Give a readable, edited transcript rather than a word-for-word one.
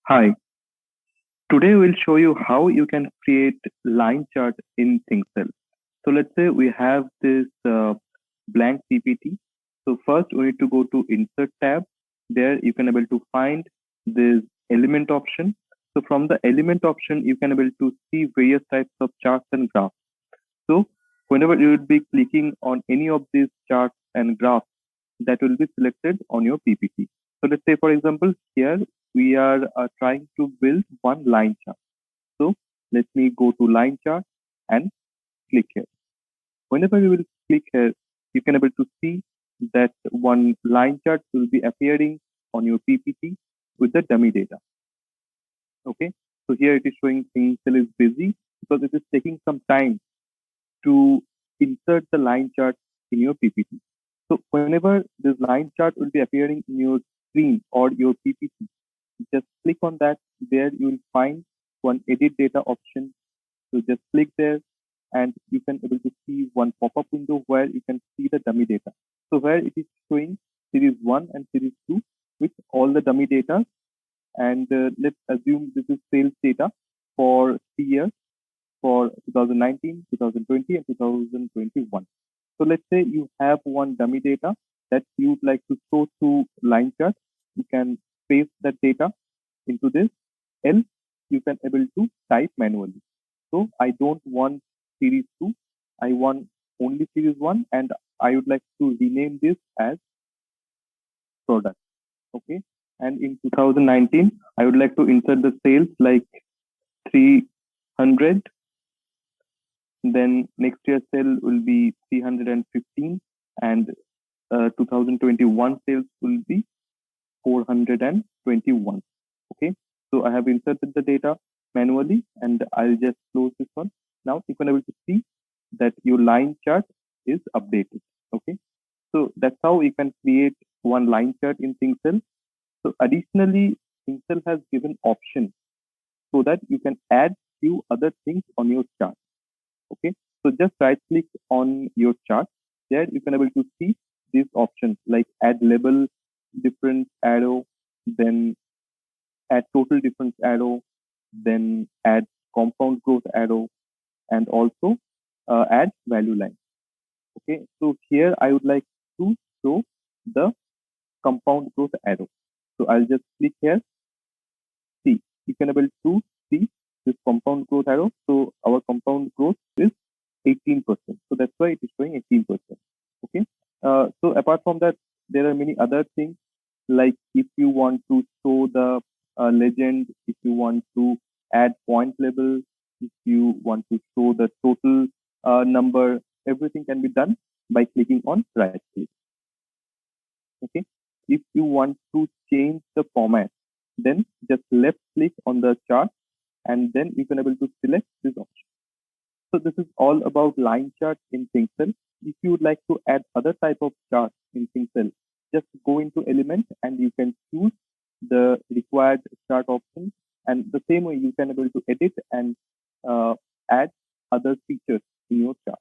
Hi, today we'll show you how you can create line chart in ThinkCell. So let's say we have this blank PPT. So first we need to go to Insert tab. There you can able to find this element option. So from the element option, you can able to see various types of charts and graphs. So whenever you would be clicking on any of these charts and graphs, that will be selected on your PPT. So let's say, for example, here we are trying to build one line chart. So let me go to line chart and click here. Whenever you will click here, you can able to see that one line chart will be appearing on your PPT with the dummy data. Okay. So here it is showing Thinkcell is busy because it is taking some time to insert the line chart in your PPT. So whenever this line chart will be appearing in your screen or your PPT, just click on that. There you will find one edit data option. So just click there and you can able to see one pop-up window where you can see the dummy data. So where it is showing series 1 and series 2 with all the dummy data. And let's assume this is sales data for 3 years for 2019, 2020, and 2021. So let's say you have one dummy data that you would like to show to line chart. You can paste that data into this, else you can able to type manually. So I don't want series 2, I want only series 1, and I would like to rename this as product. Okay. And in 2019, I would like to insert the sales like 300. Then next year sale will be 315, and 2021 sales will be 421. Okay, so I have inserted the data manually, and I'll just close this one. Now you can able to see that your line chart is updated. Okay, so that's how you can create one line chart in ThinkCell. So additionally, ThinkCell has given option so that you can add few other things on your chart. Okay, so just right click on your chart. There you can able to see these options like add label, different arrow, then add total difference arrow, then add compound growth arrow, and also add value line. Okay, so here I would like to show the compound growth arrow. So I'll just click here. See, you can able to see this compound growth arrow. So our compound growth is 18%. So that's why it is showing 18%. Okay. So apart from that, there are many other things like if you want to show the legend, if you want to add point level, if you want to show the total number, everything can be done by clicking on right click. Okay. If you want to change the format, then just left click on the chart and then you can able to select this option. So this is all about line chart in ThinkCell. If you would like to add other type of chart in ThinkCell, just go into element and you can choose the required chart option. And the same way you can able to edit and uh, add other features in your chart.